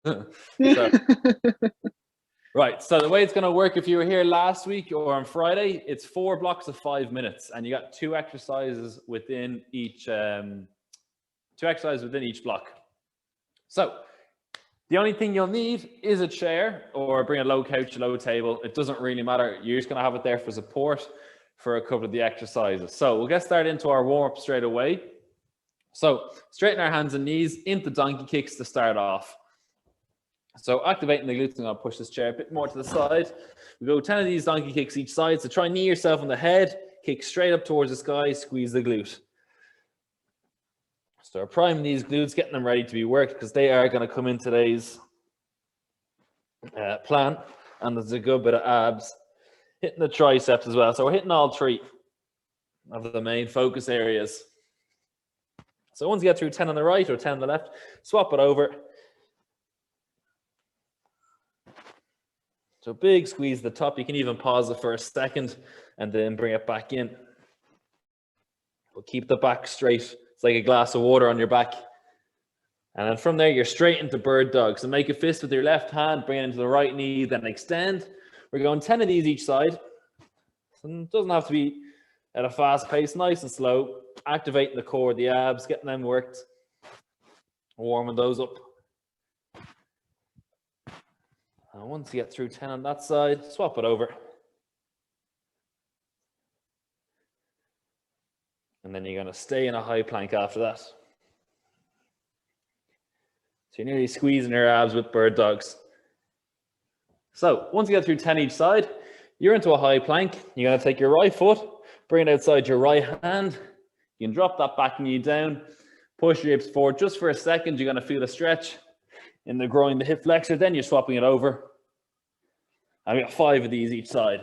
So, right, so the way it's going to work, if you were here last week or on Friday, it's 4 blocks of 5 minutes, and you got 2 exercises within each block. So the only thing you'll need is a chair, or bring a low couch, a low table. It doesn't really matter. You're just going to have it there for support for a couple of the exercises. So we'll get started into our warm-up straight away. So straighten our hands and knees into donkey kicks to start off. So activating the glutes, I'm going to push this chair a bit more to the side. We go 10 of these donkey kicks each side. So try and knee yourself on the head, kick straight up towards the sky, squeeze the glute. So priming these glutes, getting them ready to be worked, because they are going to come in today's plan. And there's a good bit of abs. Hitting the triceps as well. So we're hitting all 3 of the main focus areas. So once you get through 10 on the right or 10 on the left, swap it over. So big squeeze at the top. You can even pause it for a second and then bring it back in. But keep the back straight. It's like a glass of water on your back. And then from there, you're straight into bird dog. So make a fist with your left hand, bring it into the right knee, then extend. We're going 10 of these each side. So it doesn't have to be at a fast pace, nice and slow. Activating the core, the abs, getting them worked. Warming those up. And once you get through 10 on that side, swap it over. And then you're going to stay in a high plank after that. So you're nearly squeezing your abs with bird dogs. So once you get through 10 each side, you're into a high plank. You're going to take your right foot, bring it outside your right hand. You can drop that back knee down, push your hips forward just for a second. You're going to feel a stretch in the groin, the hip flexor. Then you're swapping it over. And we got 5 of these each side.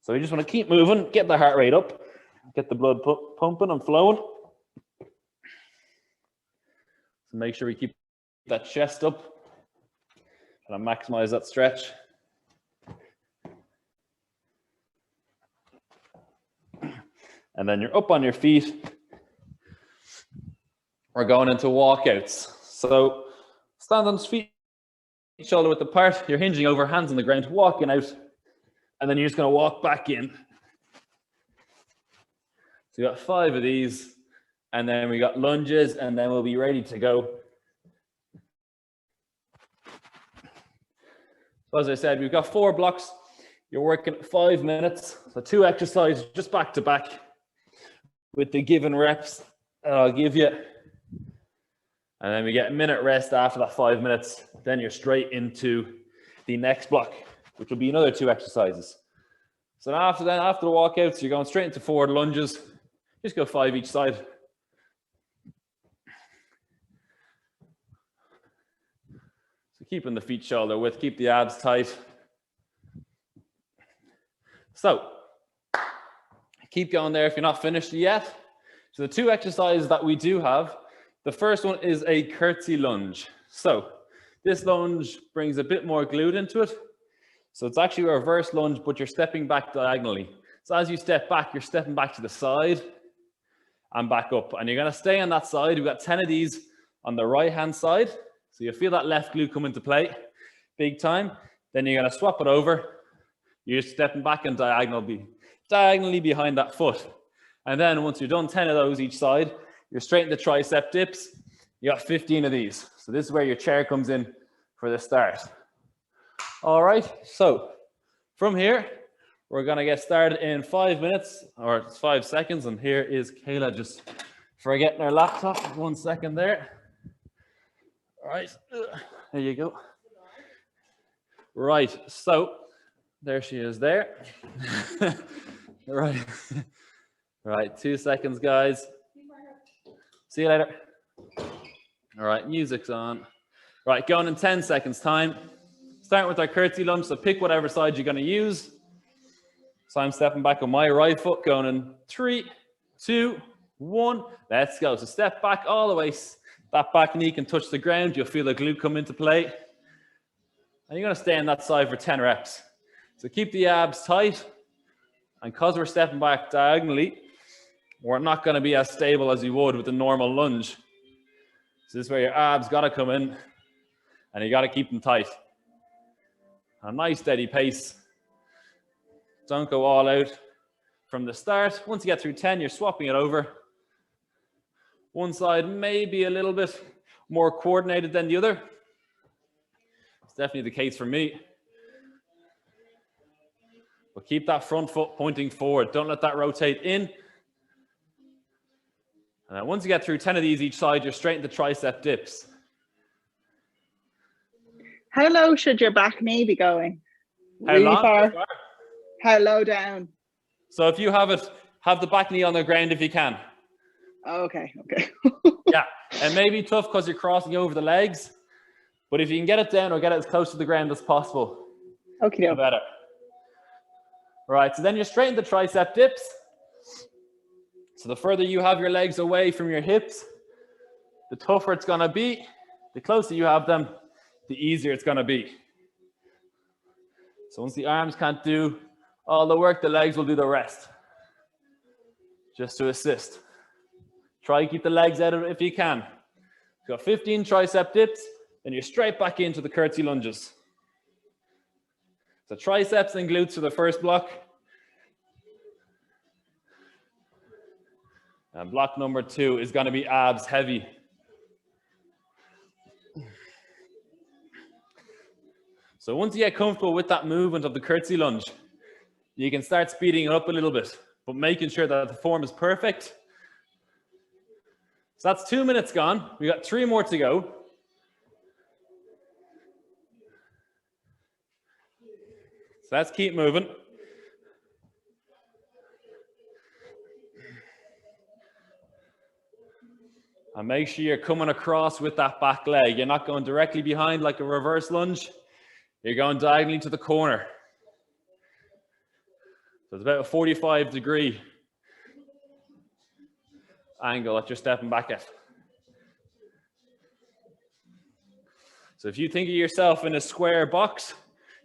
So you just want to keep moving, get the heart rate up, get the blood pumping and flowing. So make sure we keep that chest up and maximize that stretch. And then you're up on your feet. We're going into walkouts. So stand on feet, shoulder width apart. You're hinging over, hands on the ground, walking out. And then you're just going to walk back in. So you got 5 of these. And then we got lunges, and then we'll be ready to go. So as I said, we've got 4 blocks. You're working 5 minutes. So 2 exercises just back to back with the given reps that I'll give you. And then we get a minute rest after that 5 minutes. Then you're straight into the next block, which will be another 2 exercises. So after the walkouts, you're going straight into forward lunges. Just go 5 each side. So keeping the feet shoulder width, keep the abs tight. So keep going there if you're not finished yet. So the 2 exercises that we do have, the first one is a curtsy lunge. So this lunge brings a bit more glute into it. So it's actually a reverse lunge, but you're stepping back diagonally. So as you step back, you're stepping back to the side and back up. And you're going to stay on that side. We've got 10 of these on the right-hand side. So you feel that left glute come into play big time. Then you're going to swap it over. You're stepping back and diagonally behind that foot. And then once you're done 10 of those each side, you're straight into tricep dips. You got 15 of these. So this is where your chair comes in for the start. All right, so from here, we're going to get started in 5 minutes or 5 seconds. And here is Kayla just forgetting her laptop. 1 second there. All right, there you go. Right, so there she is there. Right, 2 seconds, guys. See you later. All right, music's on. Right, going in 10 seconds time. Starting with our curtsy lunge, so pick whatever side you're going to use. So I'm stepping back on my right foot, going in 3, 2, 1. Let's go. So step back all the way. That back knee can touch the ground. You'll feel the glute come into play. And you're going to stay on that side for 10 reps. So keep the abs tight. And because we're stepping back diagonally, we're not going to be as stable as you would with the normal lunge. So this is where your abs got to come in And you got to keep them tight. A nice steady pace. Don't go all out from the start. Once you get through 10, you're swapping it over. One side may be a little bit more coordinated than the other. It's definitely the case for me. But keep that front foot pointing forward. Don't let that rotate in. And then once you get through 10 of these each side, you're straight into tricep dips. How low should your back knee be going? How long? Far? How low down? So if you have it, have the back knee on the ground if you can. Okay, okay. Yeah, it may be tough because you're crossing over the legs, but if you can get it down or get it as close to the ground as possible, okay, the better. Right, so then you're straight into tricep dips. So the further you have your legs away from your hips, the tougher it's going to be. The closer you have them, the easier it's going to be. So once the arms can't do all the work, the legs will do the rest, just to assist. Try to keep the legs out of it if you can. You've got 15 tricep dips, then you're straight back into the curtsy lunges. So triceps and glutes for the first block. And block number 2 is going to be abs heavy. So once you get comfortable with that movement of the curtsy lunge, you can start speeding it up a little bit, but making sure that the form is perfect. So that's 2 minutes gone. We got 3 more to go. So let's keep moving. And make sure you're coming across with that back leg. You're not going directly behind like a reverse lunge. You're going diagonally to the corner. So it's about a 45-degree angle that you're stepping back at. So if you think of yourself in a square box,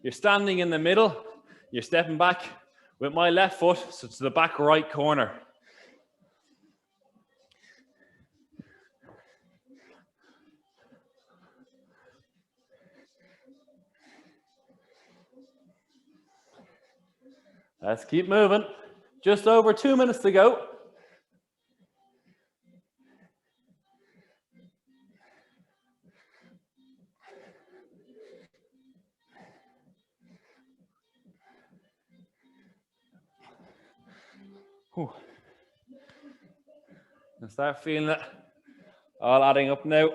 you're standing in the middle, you're stepping back with my left foot, so to the back right corner. Let's keep moving. Just over 2 minutes to go. Whew. And start feeling it all adding up now.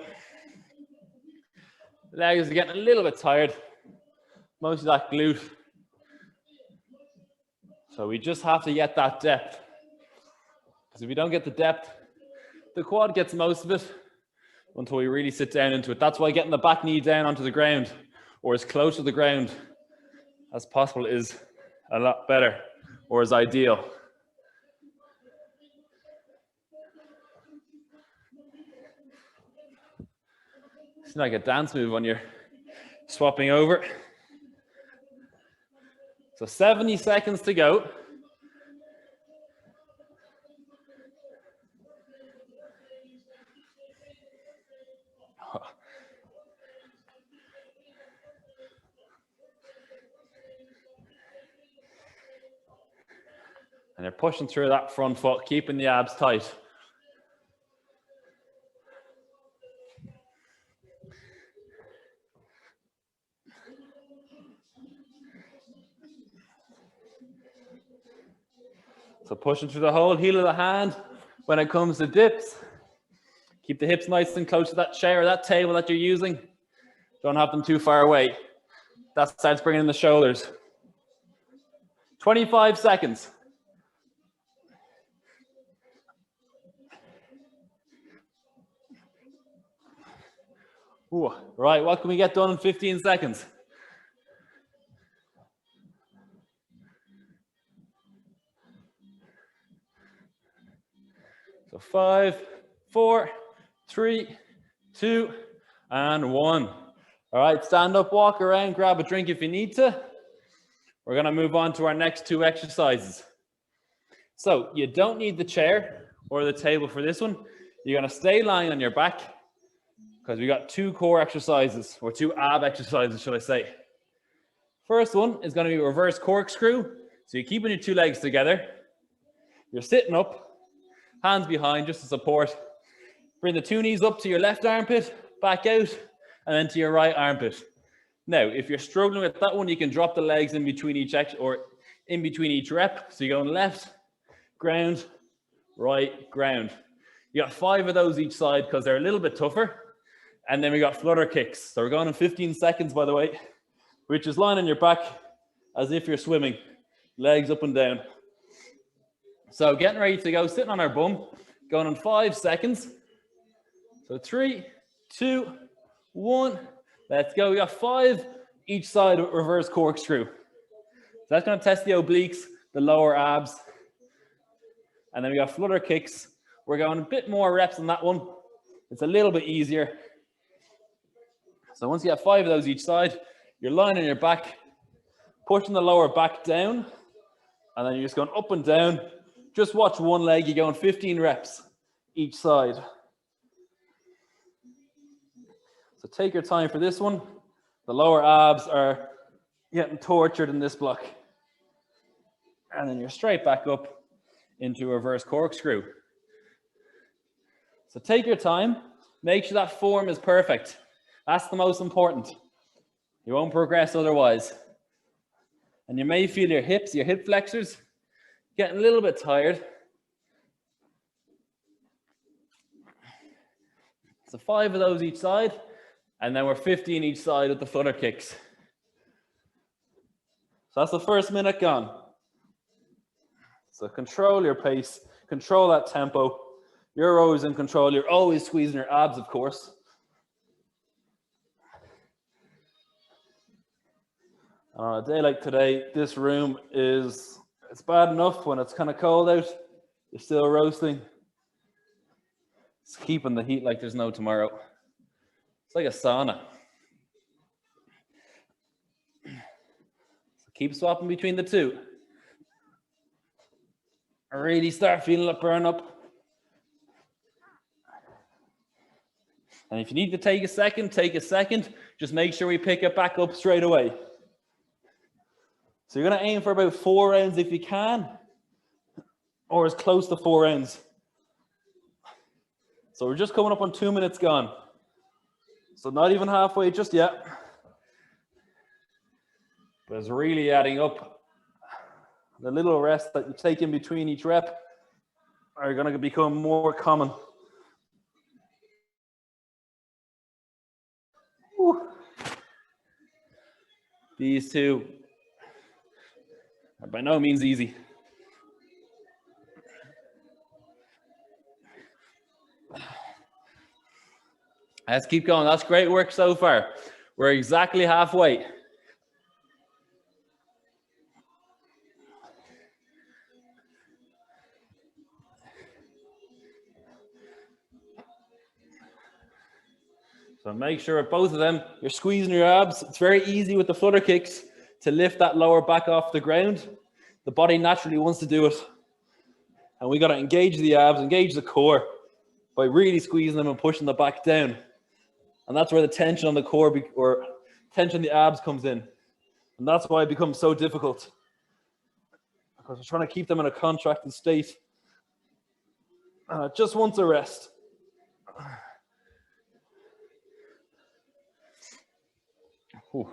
Legs are getting a little bit tired. Most of that glute. So we just have to get that depth. Because if we don't get the depth, the quad gets most of it until we really sit down into it. That's why getting the back knee down onto the ground or as close to the ground as possible is a lot better or is ideal. It's like a dance move when you're swapping over. So 70 seconds to go. And you're pushing through that front foot, keeping the abs tight. So pushing through the whole heel of the hand when it comes to dips. Keep the hips nice and close to that chair or that table that you're using. Don't have them too far away. That starts bringing in the shoulders. 25 seconds. Ooh, right, what can we get done in 15 seconds? So 5, 4, 3, 2, and 1. All right, stand up, walk around, grab a drink if you need to. We're going to move on to our next 2 exercises. So you don't need the chair or the table for this one. You're going to stay lying on your back, because we got two core exercises, or two ab exercises, should I say. First one is going to be reverse corkscrew. So you're keeping your two legs together. You're sitting up, hands behind just to support. Bring the two knees up to your left armpit, back out, and then to your right armpit. Now, if you're struggling with that one, you can drop the legs in between each rep. So you're going left, ground, right, ground. You got 5 of those each side because they're a little bit tougher. And then we got flutter kicks. So we're going in 15 seconds, by the way, which is lying on your back as if you're swimming, legs up and down. So getting ready to go, sitting on our bum, going in 5 seconds. So 3, 2, 1, let's go. We got 5 each side with reverse corkscrew. So that's going to test the obliques, the lower abs. And then we got flutter kicks. We're going a bit more reps on that one. It's a little bit easier. So once you have 5 of those each side, you're lying on your back, pushing the lower back down, and then you're just going up and down. Just watch one leg. You're going 15 reps each side. So take your time for this one. The lower abs are getting tortured in this block. And then you're straight back up into reverse corkscrew. So take your time. Make sure that form is perfect. That's the most important. You won't progress otherwise. And you may feel your hips, your hip flexors, getting a little bit tired. So 5 of those each side, and then we're 15 each side with the flutter kicks. So that's the first minute gone. So control your pace, control that tempo. You're always in control. You're always squeezing your abs, of course. On a day like today, this room it's bad enough when it's kind of cold out. You're still roasting. It's keeping the heat like there's no tomorrow. It's like a sauna. So keep swapping between the two. Really start feeling it burn up. And if you need to take a second, take a second. Just make sure we pick it back up straight away. So you're going to aim for about 4 rounds if you can, or as close to 4 rounds. So we're just coming up on 2 minutes gone. So not even halfway just yet. But it's really adding up. The little rest that you take in between each rep are going to become more common. Whew. These two are by no means easy. Let's keep going. That's great work so far. We're exactly halfway. So make sure with both of them, you're squeezing your abs. It's very easy with the flutter kicks to lift that lower back off the ground. The body naturally wants to do it. And we got to engage the abs, engage the core by really squeezing them and pushing the back down. And that's where the tension on the core or tension on the abs comes in. And that's why it becomes so difficult. Because we're trying to keep them in a contracted state. Just wants a rest. Whew.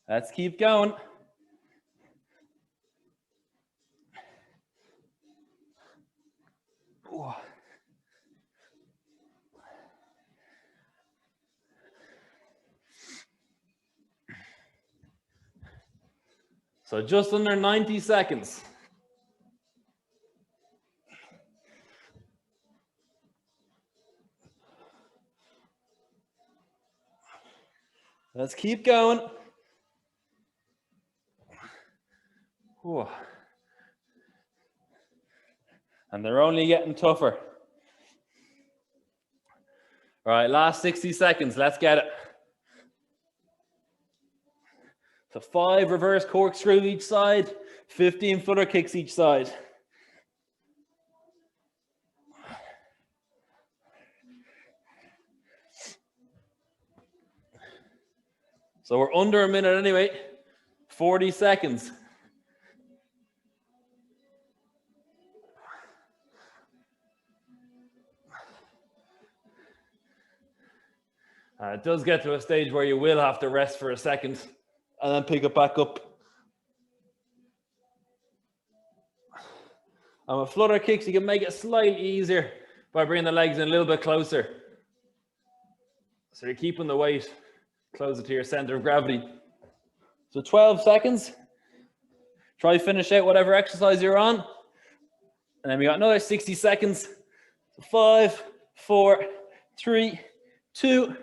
Let's keep going. Ooh. So just under 90 seconds. Let's keep going. Ooh. And they're only getting tougher. All right, last 60 seconds. Let's get it. So 5 reverse corkscrew each side, 15 flutter kicks each side. So we're under a minute anyway. 40 seconds. It does get to a stage where you will have to rest for a second and then pick it back up. And with flutter kicks, you can make it slightly easier by bringing the legs in a little bit closer. So you're keeping the weight closer to your center of gravity. So 12 seconds. Try to finish out whatever exercise you're on. And then we got another 60 seconds. So 5, 4, 3, 2,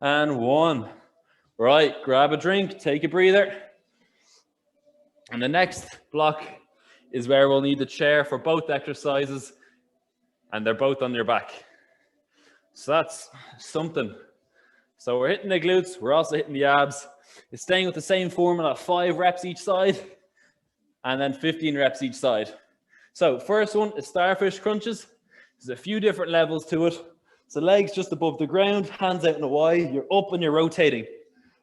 and 1. Right, grab a drink, take a breather. And the next block is where we'll need the chair for both exercises, and they're both on your back. So that's something. So we're hitting the glutes, we're also hitting the abs. It's staying with the same formula, 5 reps each side, and then 15 reps each side. So first one is starfish crunches. There's a few different levels to it. So legs just above the ground, hands out in a Y, you're up and you're rotating.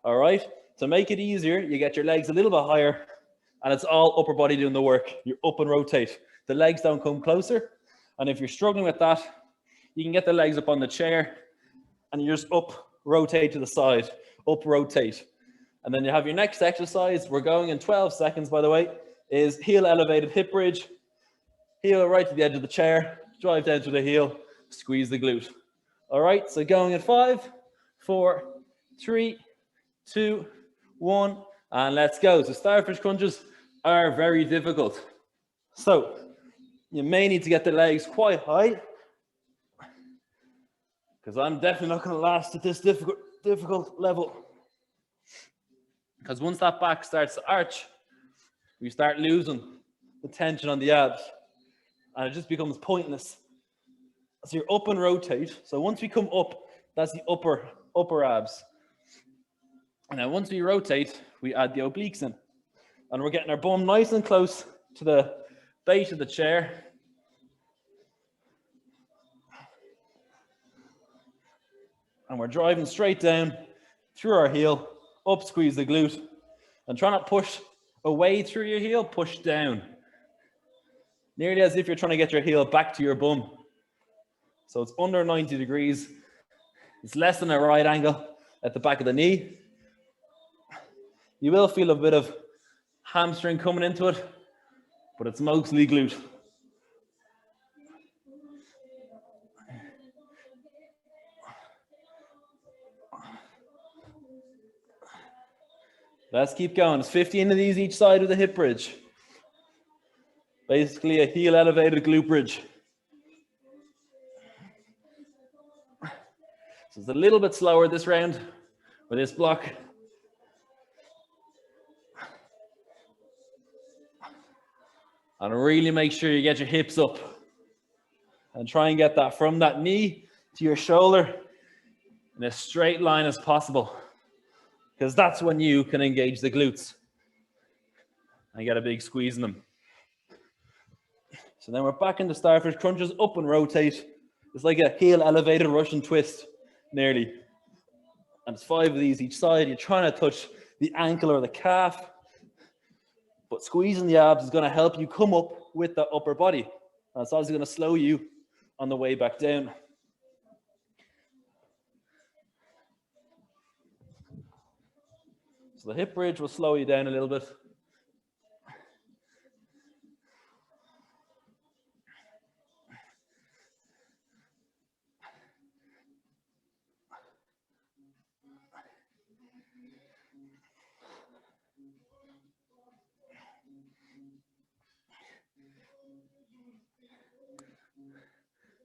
All right, to make it easier, you get your legs a little bit higher, and it's all upper body doing the work. You up and rotate. The legs don't come closer. And if you're struggling with that, you can get the legs up on the chair and you just up, rotate to the side, up, rotate. And then you have your next exercise. We're going in 12 seconds, by the way, is heel elevated hip bridge. Heel right to the edge of the chair, drive down to the heel, squeeze the glute. All right, so going in 5, 4, 3, 2, 1, and let's go. So starfish crunches are very difficult. So you may need to get the legs quite high, because I'm definitely not going to last at this difficult level. Because once that back starts to arch, we start losing the tension on the abs, and it just becomes pointless. So you're up and rotate. So once we come up, that's the upper abs. And then once we rotate, we add the obliques in. And we're getting our bum nice and close to the base of the chair. And we're driving straight down through our heel, up, squeeze the glute. And try not push away through your heel, push down. Nearly as if you're trying to get your heel back to your bum. So it's under 90 degrees. It's less than a right angle at the back of the knee. You will feel a bit of hamstring coming into it, but it's mostly glute. Let's keep going. It's 15 of these each side of the hip bridge. Basically a heel elevated glute bridge. So it's a little bit slower this round with this block. And really make sure you get your hips up and try and get that from that knee to your shoulder in as straight line as possible, because that's when you can engage the glutes and get a big squeeze in them. So then we're back into starfish crunches, up and rotate. It's like a heel elevated Russian twist, nearly. And it's 5 of these each side. You're trying to touch the ankle or the calf, but squeezing the abs is going to help you come up with the upper body. And it's obviously going to slow you on the way back down. So the hip bridge will slow you down a little bit.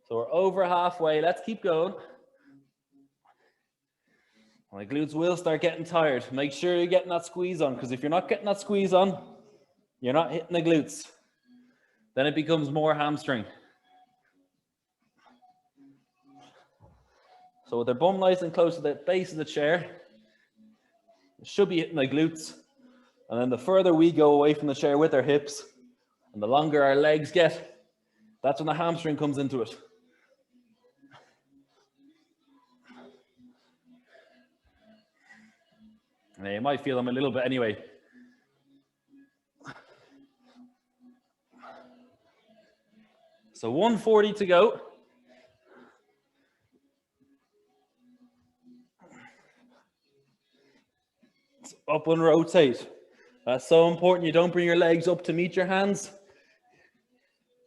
So we're over halfway. Let's keep going. My glutes will start getting tired. Make sure you're getting that squeeze on, because if you're not getting that squeeze on, you're not hitting the glutes. Then it becomes more hamstring. So with their bum nice and close to the base of the chair, it should be hitting the glutes. And then the further we go away from the chair with our hips, and the longer our legs get, that's when the hamstring comes into it. And you might feel them a little bit anyway. So 140 to go. Up and rotate. That's so important. You don't bring your legs up to meet your hands.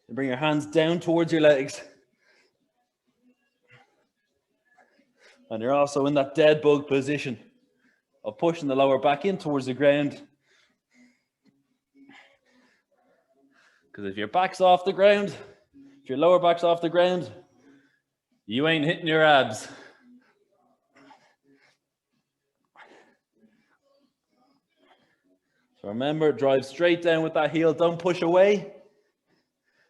You bring your hands down towards your legs. And you're also in that dead bug position of pushing the lower back in towards the ground. Because if your back's off the ground, if your lower back's off the ground, you ain't hitting your abs. So remember, drive straight down with that heel. Don't push away.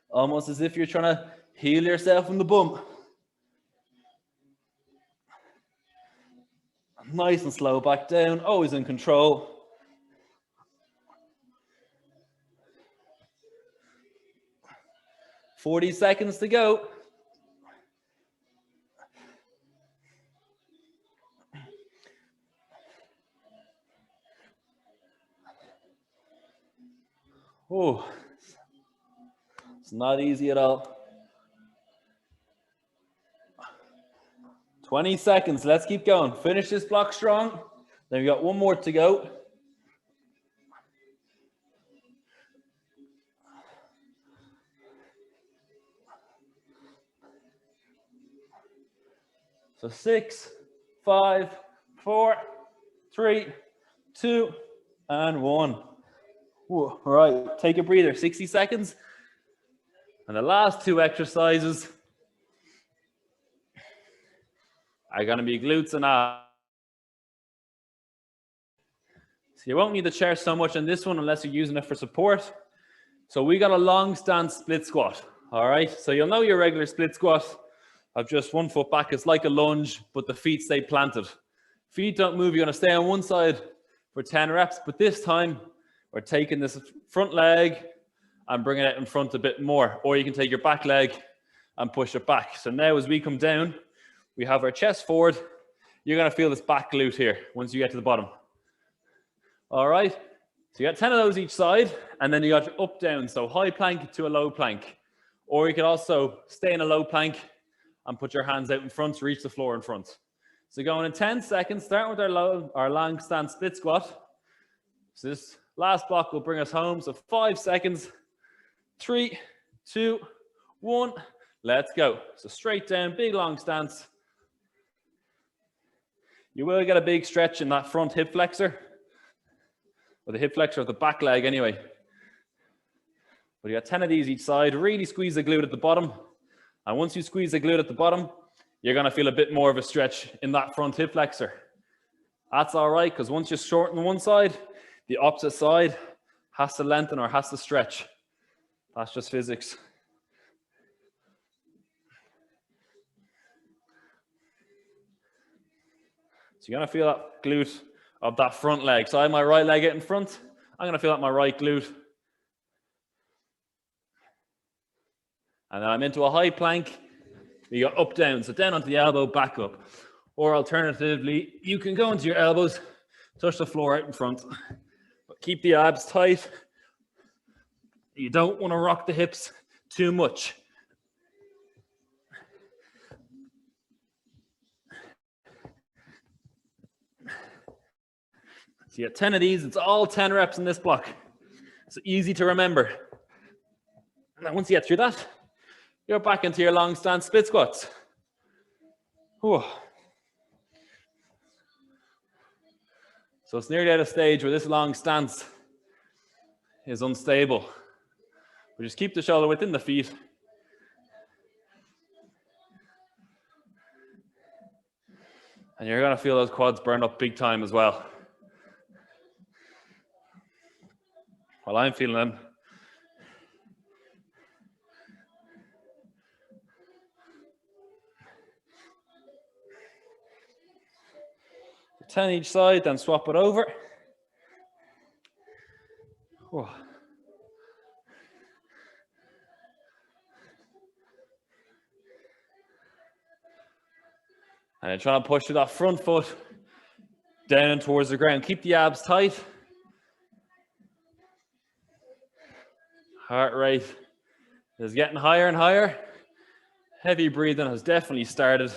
Almost as if you're trying to heel yourself in the bum. Nice and slow back down, always in control. "40 seconds to go. Oh, it's not easy at all. 20 seconds, let's keep going. Finish this block strong. Then we got one more to go. So 6, 5, 4, 3, 2, and 1. Ooh, all right, take a breather, 60 seconds. And the last two exercises are going to be glutes and abs. So you won't need the chair so much on this one unless you're using it for support. So we got a long stance split squat. All right, so you'll know your regular split squat of just 1 foot back. It's like a lunge, but the feet stay planted. Feet don't move. You're going to stay on one side for 10 reps. But this time, we're taking this front leg and bringing it in front a bit more. Or you can take your back leg and push it back. So now as we come down, we have our chest forward. You're going to feel this back glute here once you get to the bottom. All right. So you got 10 of those each side, and then you got your up down. So high plank to a low plank. Or you could also stay in a low plank and put your hands out in front to reach the floor in front. So going in 10 seconds, starting with our long stance split squat. So this last block will bring us home. So 5 seconds. 3, 2, 1. Let's go. So straight down, big long stance. You will get a big stretch in that front hip flexor, or the hip flexor of the back leg anyway. But you got 10 of these each side. Really squeeze the glute at the bottom. And once you squeeze the glute at the bottom, you're going to feel a bit more of a stretch in that front hip flexor. That's all right, because once you shorten one side, the opposite side has to lengthen or has to stretch. That's just physics. So you're going to feel that glute of that front leg. So I have my right leg out in front. I'm going to feel that my right glute. And then I'm into a high plank. You go up, down. So down onto the elbow, back up. Or alternatively, you can go into your elbows, touch the floor out in front. But keep the abs tight. You don't want to rock the hips too much. So you get 10 of these. It's all 10 reps in this block. It's easy to remember. And then once you get through that, you're back into your long stance split squats. Whew. So it's nearly at a stage where this long stance is unstable. But just keep the shoulder within the feet. And you're going to feel those quads burn up big time as well. Well, I'm feeling them. So 10 each side, then swap it over. Whoa. And then trying to push through that front foot Down and towards the ground. Keep the abs tight. Heart rate is getting higher and higher. Heavy breathing has definitely started.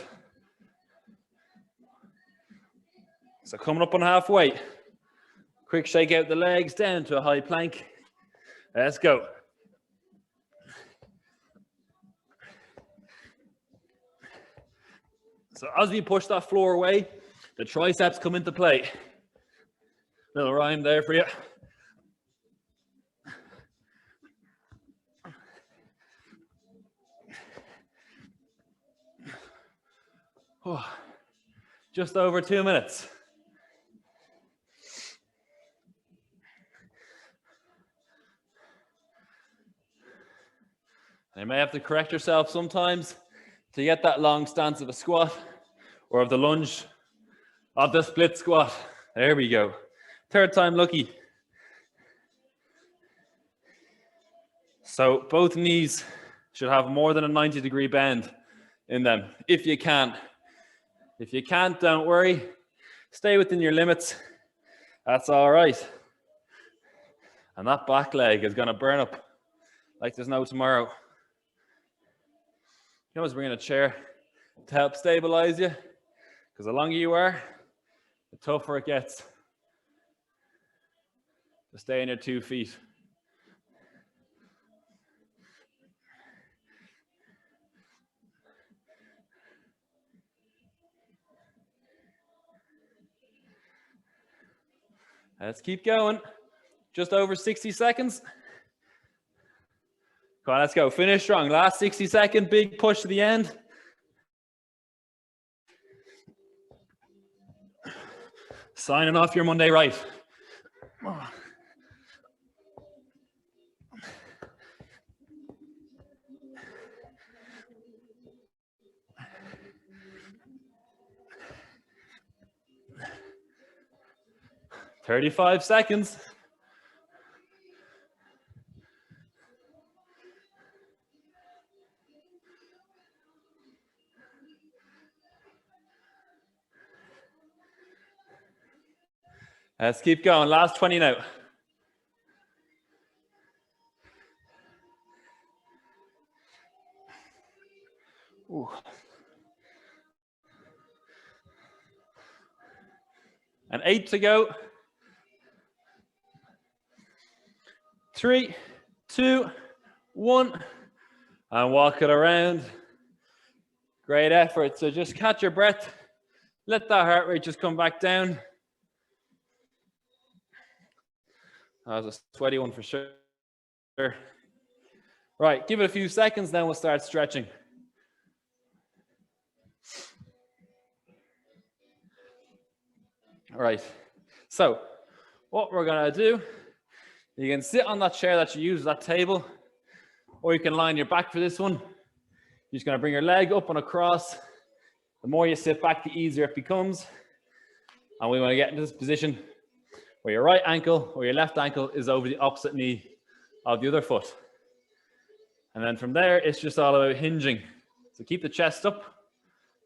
So coming up on halfway. Quick shake out the legs, down to a high plank. Let's go. So as we push that floor away, the triceps come into play. Little rhyme there for you. Oh, just over 2 minutes. And you may have to correct yourself sometimes to get that long stance of a squat or of the lunge of the split squat. There we go. Third time lucky. So both knees should have more than a 90-degree bend in them, if you can. If you can't, don't worry. Stay within your limits. That's all right. And that back leg is going to burn up like there's no tomorrow. You can always bring in a chair to help stabilize you, because the longer you are, the tougher it gets to stay on your 2 feet. Let's keep going. Just over 60 seconds. Come on, let's go. Finish strong. Last 60-second, big push to the end. Signing off your Monday right. Oh. "35 seconds. Let's keep going. Last 20 now. Ooh. And 8 to go. 3, 2, 1. And walk it around. Great effort. So just catch your breath. Let that heart rate just come back down. That was a sweaty one for sure. Right, give it a few seconds, then we'll start stretching. All right, so what we're gonna do, you can sit on that chair that you use, that table, or you can lie on your back for this one. You're just gonna bring your leg up and across. The more you sit back, the easier it becomes. And we wanna get into this position where your right ankle or your left ankle is over the opposite knee of the other foot. And then from there, it's just all about hinging. So keep the chest up,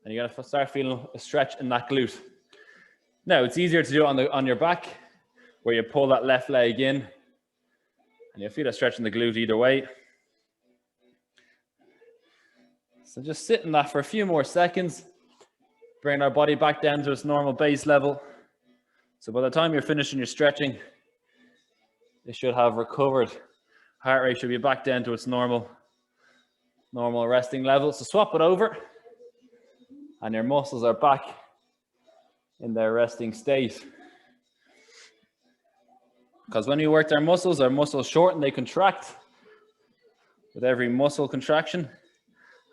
and you're gonna start feeling a stretch in that glute. Now, it's easier to do it on your back, where you pull that left leg in, and you'll feel a stretch in the glute either way. So just sit in that for a few more seconds, bring our body back down to its normal base level. So by the time you're finishing your stretching, it should have recovered. Heart rate should be back down to its normal resting level. So swap it over, and your muscles are back in their resting state. Because when we work our muscles shorten, they contract with every muscle contraction.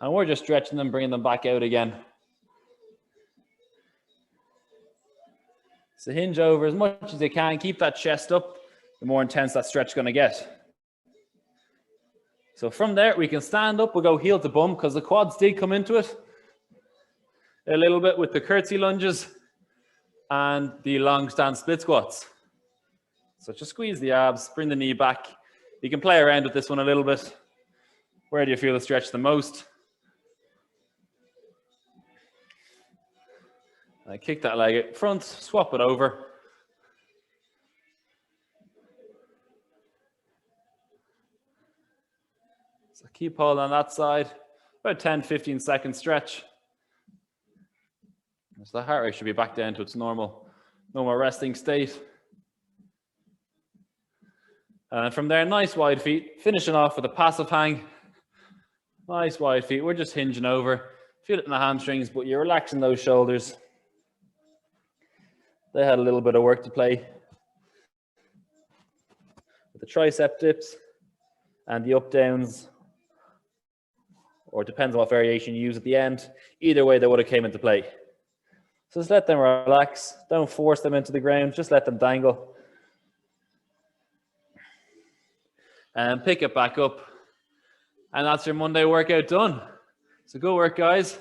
And we're just stretching them, bringing them back out again. So hinge over as much as you can. Keep that chest up. The more intense that stretch is going to get. So from there, we can stand up. We'll go heel to bum because the quads did come into it a little bit with the curtsy lunges and the long stance split squats. So just squeeze the abs, bring the knee back. You can play around with this one a little bit. Where do you feel the stretch the most? Kick that leg out front, swap it over. So keep holding on that side. About 10-15 second stretch. So the heart rate should be back down to its normal resting state. And from there, nice wide feet, finishing off with a passive hang. Nice wide feet, we're just hinging over. Feel it in the hamstrings, but you're relaxing those shoulders. They had a little bit of work to play with the tricep dips and the up downs, or it depends on what variation you use at the end. Either way, they would have came into play. So just let them relax. Don't force them into the ground. Just let them dangle. And pick it back up. And that's your Monday workout done. So good work, guys.